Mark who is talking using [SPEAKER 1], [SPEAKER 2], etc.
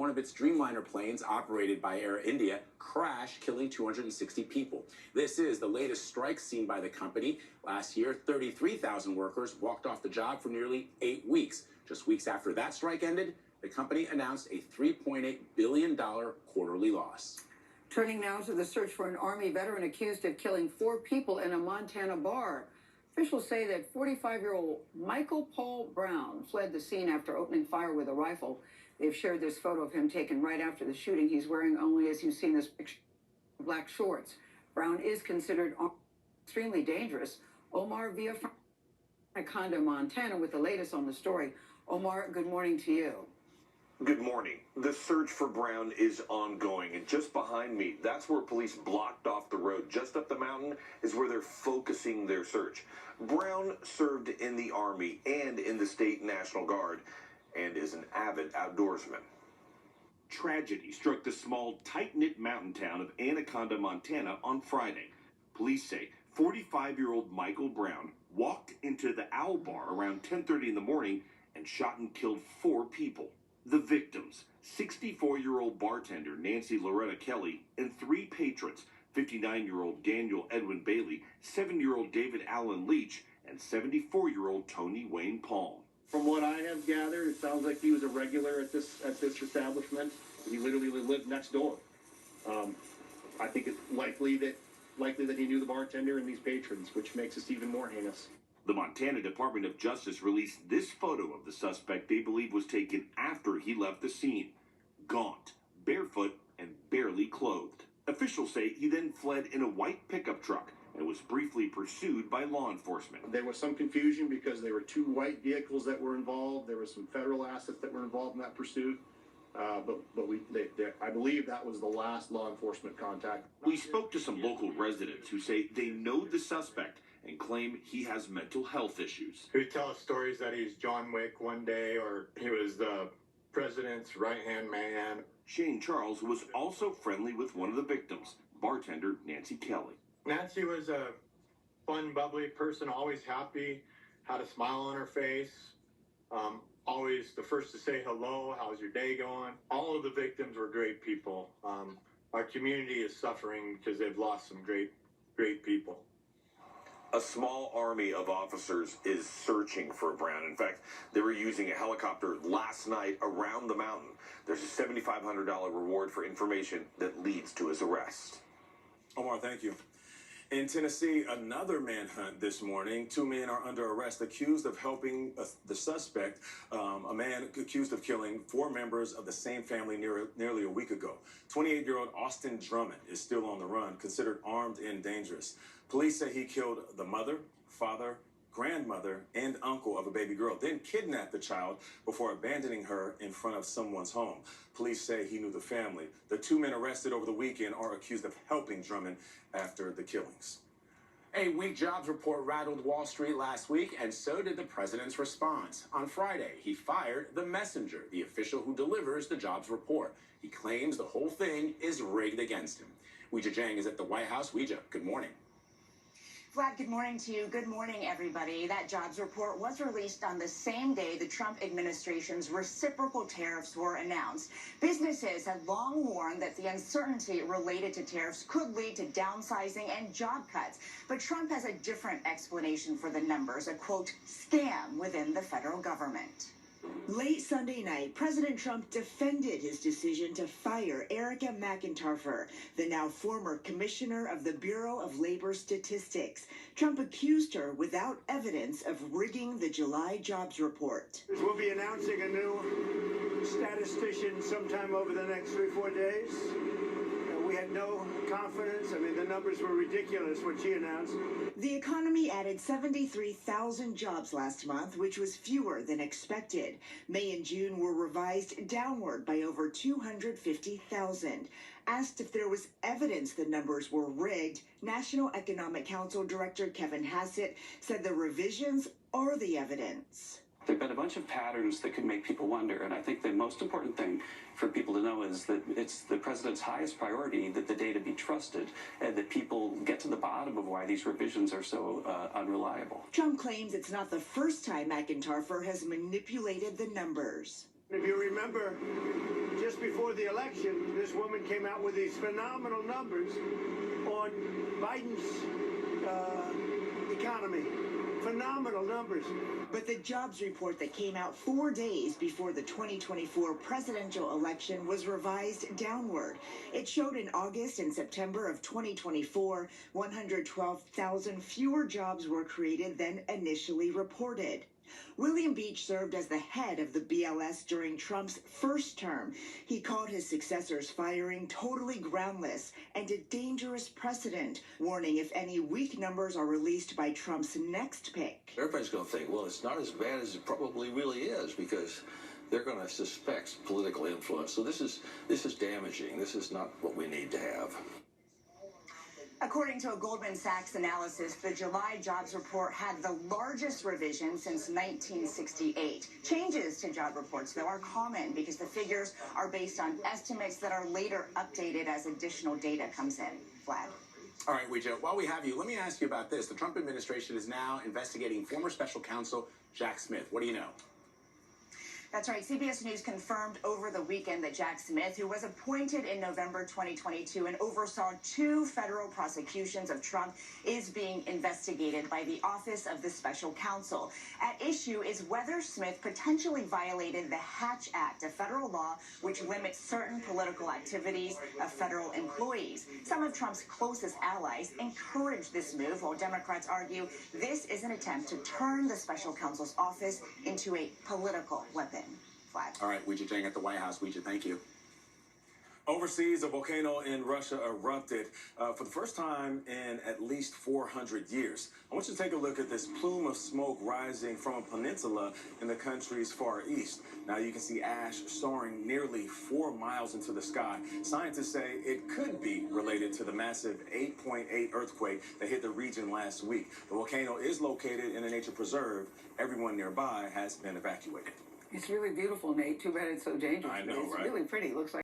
[SPEAKER 1] one of its Dreamliner planes, operated by Air India, crashed, killing 260 people. This is the latest strike seen by the company. Last year, 33,000 workers walked off the job for nearly 8 weeks. Just weeks after that strike ended, the company announced a $3.8 billion quarterly loss.
[SPEAKER 2] Turning now to the search for an Army veteran accused of killing 4 people in a Montana bar. Officials say that 45-year-old Michael Paul Brown fled the scene after opening fire with a rifle. They've shared this photo of him taken right after the shooting. He's wearing only, as you've seen this picture, black shorts. Brown is considered extremely dangerous. Omar Villa from Anaconda, Montana, with the latest on the story. Omar, good morning to you.
[SPEAKER 3] Good morning. The search for Brown is ongoing, and just behind me, that's where police blocked off the road. Just up the mountain is where they're focusing their search. Brown served in the Army and in the State National Guard and is an avid outdoorsman. Tragedy struck the small, tight-knit mountain town of Anaconda, Montana on Friday. Police say 45-year-old Michael Brown walked into the Owl Bar around 10:30 in the morning and shot and killed 4 people. The victims, 64-year-old bartender Nancy Loretta Kelly and 3 patrons, 59-year-old Daniel Edwin Bailey, 7-year-old David Allen Leach, and 74-year-old Tony Wayne Palm.
[SPEAKER 4] From what I have gathered, it sounds like he was a regular at this establishment. He literally lived next door. I think it's likely that he knew the bartender and these patrons, which makes this even more heinous.
[SPEAKER 3] The Montana Department of Justice released this photo of the suspect they believe was taken after he left the scene. Gaunt, barefoot, and barely clothed. Officials say he then fled in a white pickup truck and was briefly pursued by law enforcement.
[SPEAKER 4] There was some confusion because there were 2 white vehicles that were involved. There were some federal assets that were involved in that pursuit. I believe that was the last law enforcement contact.
[SPEAKER 3] We spoke to some local residents who say they know the suspect and claim he has mental health issues.
[SPEAKER 5] He would tell us stories that he's John Wick one day, or he was the president's right-hand man.
[SPEAKER 3] Shane Charles was also friendly with one of the victims, bartender Nancy Kelly.
[SPEAKER 5] Nancy was a fun, bubbly person, always happy, had a smile on her face, always the first to say hello, how's your day going? All of the victims were great people. Our community is suffering because they've lost some great people.
[SPEAKER 3] A small army of officers is searching for Brown. In fact, they were using a helicopter last night around the mountain. There's a $7,500 reward for information that leads to his arrest.
[SPEAKER 1] Omar, thank you. In Tennessee, another manhunt this morning. 2 men are under arrest accused of helping the suspect, a man accused of killing 4 members of the same family nearly a week ago. 28-year-old Austin Drummond is still on the run, considered armed and dangerous. Police say he killed the mother, father, grandmother, and uncle of a baby girl, then kidnapped the child before abandoning her in front of someone's home. Police say he knew the family. The 2 men arrested over the weekend are accused of helping Drummond after the killings. A weak jobs report rattled Wall Street last week, and so did the president's response. On Friday, he fired the messenger, the official who delivers the jobs report. He claims the whole thing is rigged against him. Weijia Jiang is at the White House. Weijia, good morning.
[SPEAKER 6] Vlad, good morning to you. Good morning, everybody. That jobs report was released on the same day the Trump administration's reciprocal tariffs were announced. Businesses had long warned that the uncertainty related to tariffs could lead to downsizing and job cuts. But Trump has a different explanation for the numbers, a, quote, scam within the federal government.
[SPEAKER 7] Late Sunday night, President Trump defended his decision to fire Erica McIntyre, the now former commissioner of the Bureau of Labor Statistics. Trump accused her without evidence of rigging the July jobs report.
[SPEAKER 8] We'll be announcing a new statistician sometime over the next 3-4 days. We had no confidence. I mean, the numbers were ridiculous, what she announced.
[SPEAKER 7] The economy added 73,000 jobs last month, which was fewer than expected. May and June were revised downward by over 250,000. Asked if there was evidence the numbers were rigged, National Economic Council Director Kevin Hassett said the revisions are the evidence.
[SPEAKER 9] There have been a bunch of patterns that could make people wonder, and I think the most important thing for people to know is that it's the president's highest priority that the data be trusted and that people get to the bottom of why these revisions are so unreliable.
[SPEAKER 7] Trump claims it's not the first time McIntyre has manipulated the numbers.
[SPEAKER 8] If you remember, just before before the election, this woman came out with these phenomenal numbers on Biden's economy. Phenomenal numbers.
[SPEAKER 7] But the jobs report that came out 4 days before the 2024 presidential election was revised downward. It showed in August and September of 2024, 112,000 fewer jobs were created than initially reported. William Beach served as the head of the BLS during Trump's first term. He called his successor's firing totally groundless and a dangerous precedent, warning if any weak numbers are released by Trump's next pick.
[SPEAKER 10] Everybody's going to think, well, it's not as bad as it probably really is, because they're going to suspect political influence. So this is damaging. This is not what we need to have.
[SPEAKER 6] According to a Goldman Sachs analysis, the July jobs report had the largest revision since 1968. Changes to job reports, though, are common because the figures are based on estimates that are later updated as additional data comes in. Vlad.
[SPEAKER 11] All right, Ouija, while we have you, let me ask you about this. The Trump administration is now investigating former special counsel Jack Smith. What do you know?
[SPEAKER 6] That's right. CBS News confirmed over the weekend that Jack Smith, who was appointed in November 2022 and oversaw 2 federal prosecutions of Trump, is being investigated by the Office of the Special Counsel. At issue is whether Smith potentially violated the Hatch Act, a federal law which limits certain political activities of federal employees. Some of Trump's closest allies encouraged this move, while Democrats argue this is an attempt to turn the special counsel's office into a political weapon. Vlad.
[SPEAKER 11] All right, Ouija Jang at the White House. Ouija, thank you.
[SPEAKER 1] Overseas, a volcano in Russia erupted for the first time in at least 400 years. I want you to take a look at this plume of smoke rising from a peninsula in the country's far east. Now you can see ash soaring nearly 4 miles into the sky. Scientists say it could be related to the massive 8.8 earthquake that hit the region last week. The volcano is located in a nature preserve. Everyone nearby has been evacuated.
[SPEAKER 2] It's really beautiful, Nate. Too bad it's so dangerous.
[SPEAKER 1] I know,
[SPEAKER 2] It's
[SPEAKER 1] right?
[SPEAKER 2] really pretty. Looks like